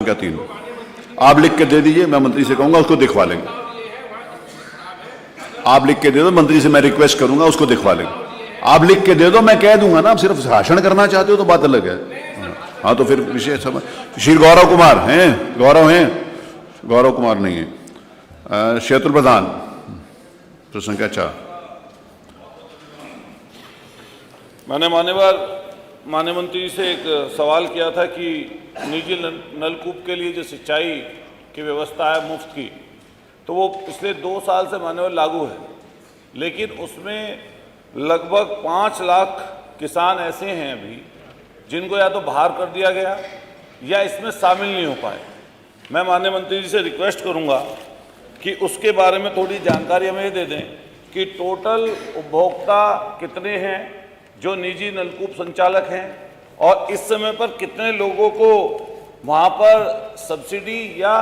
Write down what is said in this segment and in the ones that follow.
संख्या 3 आप लिख के दे दीजिए, मैं मंत्री से कहूंगा उसको दिखवा लेंगे। आप लिख के दे दो, मंत्री से मैं रिक्वेस्ट करूंगा उसको दिखवा लेंगे। आप लिख के दे दो, मैं कह दूंगा ना। आप सिर्फ भाषण करना चाहते हो तो बात अलग है। हाँ तो फिर विषय समझ। श्री गौरव कुमार हैं? गौरव हैं? गौरव कुमार नहीं है। शैतुल प्रधान प्रश्न संख्या 4। मैंने माननीय मंत्री से एक सवाल किया था कि निजी नलकूप के लिए जो सिंचाई की व्यवस्था है मुफ्त की, तो वो पिछले 2 साल से माननीय लागू है, लेकिन उसमें लगभग 5 लाख किसान ऐसे हैं अभी जिनको या तो बाहर कर दिया गया या इसमें शामिल नहीं हो पाए। मैं माननीय मंत्री जी से रिक्वेस्ट करूंगा कि उसके बारे में थोड़ी जानकारी हमें दे दें कि टोटल उपभोक्ता कितने हैं जो निजी नलकूप संचालक हैं, और इस समय पर कितने लोगों को वहाँ पर सब्सिडी या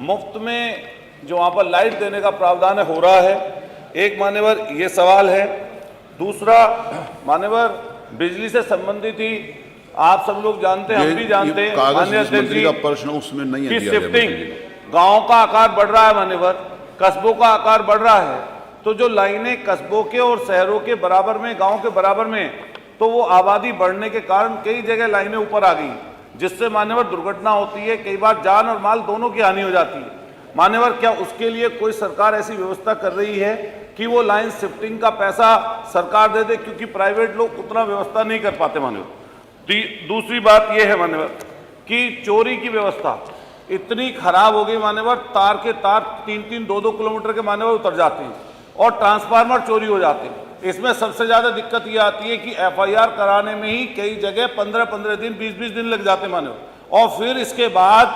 मुफ्त में जो वहाँ पर लाइट देने का प्रावधान हो रहा है। एक मान्यवर ये सवाल है। दूसरा मान्यवर बिजली से संबंधित ही आप सब लोग जानते हैं, हम भी जानते हैं माननीय अध्यक्ष जी, प्रश्न उसमें नहीं है। शिफ्टिंग गाँव का आकार बढ़ रहा है मान्यवर, कस्बों का आकार बढ़ रहा है, तो जो लाइनें कस्बों के और शहरों के बराबर में, गांव के बराबर में, तो वो आबादी बढ़ने के कारण कई जगह लाइनें ऊपर आ गई, जिससे मान्यवर दुर्घटना होती है, कई बार जान और माल दोनों की हानि हो जाती है। मान्यवर क्या उसके लिए कोई सरकार ऐसी व्यवस्था कर रही है कि वो लाइन शिफ्टिंग का पैसा सरकार दे दे, क्योंकि प्राइवेट लोग उतना व्यवस्था नहीं कर पाते मान्यवर। दूसरी बात ये है मान्यवर कि चोरी की व्यवस्था इतनी खराब हो गई मान्यवर, तार के तार 3-3, 2-2 किलोमीटर के मान्यवर उतर जाते हैं और ट्रांसफार्मर चोरी हो जाते हैं। इसमें सबसे ज़्यादा दिक्कत ये आती है कि FIR कराने में ही कई जगह 15-15 दिन, 20-20 दिन लग जाते मान्यवर, और फिर इसके बाद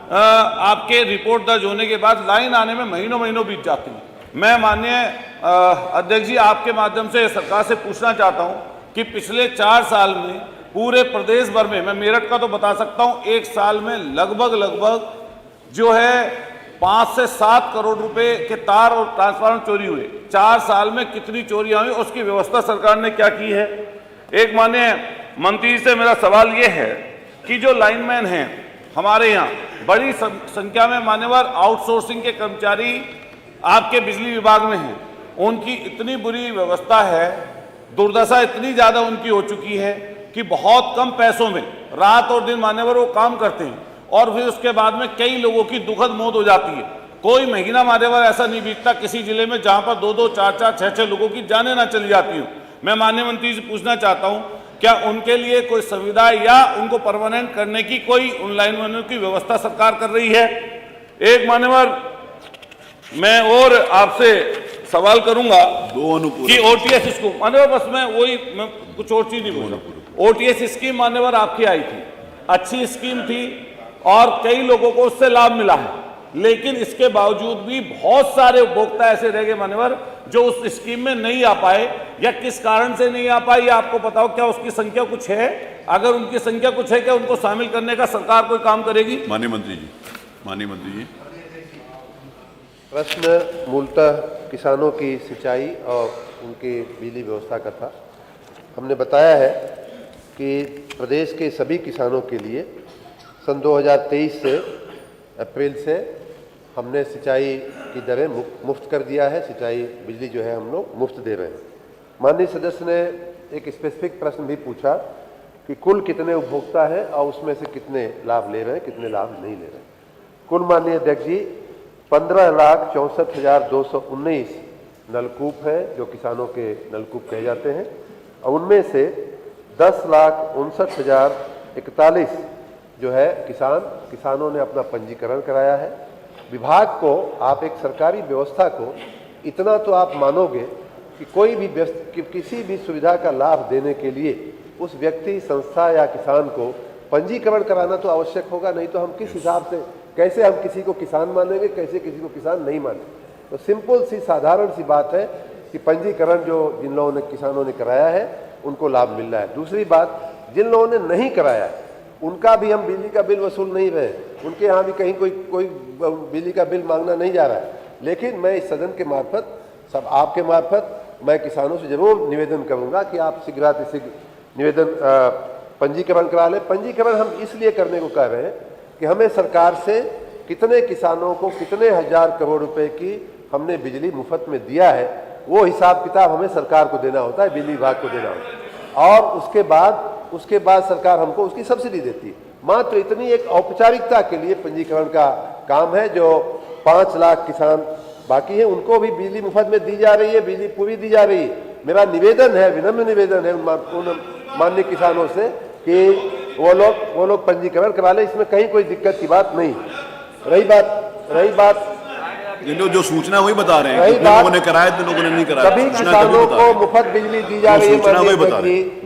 आपके रिपोर्ट दर्ज होने के बाद लाइन आने में महीनों बीत जाती हैं। मैं माननीय अध्यक्ष जी आपके माध्यम से सरकार से पूछना चाहता हूँ कि पिछले 4 साल में पूरे प्रदेश भर में, मैं मेरठ का तो बता सकता हूँ, एक साल में लगभग जो है 5 से 7 करोड़ रुपए के तार और ट्रांसफार्मर चोरी हुए। 4 साल में कितनी चोरियां हुई, उसकी व्यवस्था सरकार ने क्या की है? एक माननीय मंत्री से मेरा सवाल ये है कि जो लाइनमैन हैं हमारे यहाँ बड़ी संख्या में मान्यवर आउटसोर्सिंग के कर्मचारी आपके बिजली विभाग में हैं, उनकी इतनी बुरी व्यवस्था है, दुर्दशा इतनी ज़्यादा उनकी हो चुकी है कि बहुत कम पैसों में रात और दिन मान्यवर वो काम करते हैं, और फिर उसके बाद में कई लोगों की दुखद मौत हो जाती है। कोई महीना मान्यवर ऐसा नहीं बीतता किसी जिले में जहां पर 2-2, 4-4, 6-6 लोगों की जानें ना चली जाती हूँ। मैं माननीय मंत्री से पूछना चाहता हूं, क्या उनके लिए कोई सुविधा या उनको परमानेंट करने की कोई उन लाइनमैनों की व्यवस्था सरकार कर रही है? एक मान्यवर मैं और आपसे सवाल करूंगा कि OTS स्कीम मान्यवर, बस मैं कुछ और चीज नहीं बोलूँ। OTS स्कीम मान्यवर आपकी आई थी, अच्छी स्कीम थी और कई लोगों को उससे लाभ मिला है, लेकिन इसके बावजूद भी बहुत सारे उपभोक्ता ऐसे रह गए मान्यवर जो उस स्कीम में नहीं आ पाए, या किस कारण से नहीं आ पाए, या आपको पता हो? क्या उसकी संख्या कुछ है? अगर उनकी संख्या कुछ है, क्या उनको शामिल करने का सरकार कोई काम करेगी? माननीय मंत्री जी प्रश्न मूलतः किसानों की सिंचाई और उनकी बिजली व्यवस्था का था। हमने बताया है कि प्रदेश के सभी किसानों के लिए सन 2023 से अप्रैल से हमने सिंचाई की दरें मुफ्त कर दिया है। सिंचाई बिजली जो है हम लोग मुफ्त दे रहे हैं। माननीय सदस्य ने एक स्पेसिफिक प्रश्न भी पूछा कि कुल कितने उपभोक्ता हैं और उसमें से कितने लाभ ले रहे हैं, कितने लाभ नहीं ले रहे हैं। कुल माननीय अध्यक्ष जी 15,64,219 नलकूप हैं जो किसानों के नलकूप कहे जाते हैं, और उनमें से 10,59,041 जो है किसानों ने अपना पंजीकरण कराया है। विभाग को, आप एक सरकारी व्यवस्था को, इतना तो आप मानोगे कि कोई भी किसी भी सुविधा का लाभ देने के लिए उस व्यक्ति, संस्था या किसान को पंजीकरण कराना तो आवश्यक होगा, नहीं तो हम किस हिसाब से, कैसे हम किसी को किसान मानेंगे, कैसे किसी को किसान नहीं मानेंगे। तो सिंपल सी साधारण सी बात है कि पंजीकरण जो जिन लोगों ने, किसानों ने कराया है उनको लाभ मिल रहा है। दूसरी बात, जिन लोगों ने नहीं कराया है उनका भी हम बिजली का बिल वसूल नहीं रहे, उनके यहाँ भी कहीं कोई बिजली का बिल मांगना नहीं जा रहा है। लेकिन मैं इस सदन के मार्फत, सब आपके मार्फत, मैं किसानों से जरूर निवेदन करूंगा कि आप शीघ्र पंजीकरण करा लें। पंजीकरण हम इसलिए करने को कह रहे हैं कि हमें सरकार से कितने किसानों को कितने हजार करोड़ रुपए की हमने बिजली मुफ्त में दिया है, वो हिसाब किताब हमें सरकार को देना होता है, बिजली विभाग को देना होता है। और उसके बाद सरकार हमको उसकी सब्सिडी देती है। मात्र इतनी एक औपचारिकता के लिए पंजीकरण का काम है। जो 5 लाख किसान बाकी हैं उनको भी बिजली मुफ्त में दी जा रही है, बिजली पूरी दी जा रही है। मेरा निवेदन है, विनम्र निवेदन है उन माननीय किसानों से कि वो लोग पंजीकरण करा ले, इसमें कहीं कोई दिक्कत की बात नहीं। रही बात जो सूचना वही बता रहे हैं, रही कितने लोगों ने कराया, कितने लोगों ने नहीं कराया। सभी किसानों को मुफ्त बिजली दी जा रही है,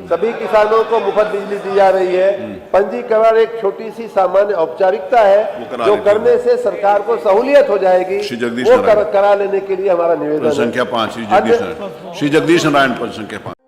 सभी किसानों को मुफ्त बिजली दी जा रही है। पंजीकरण एक छोटी सी सामान्य औपचारिकता है जो करने से सरकार को सहूलियत हो जाएगी, वो करा लेने के लिए हमारा निवेदन है। संख्या 5 श्री जगदीश नारायण, पद संख्या 5।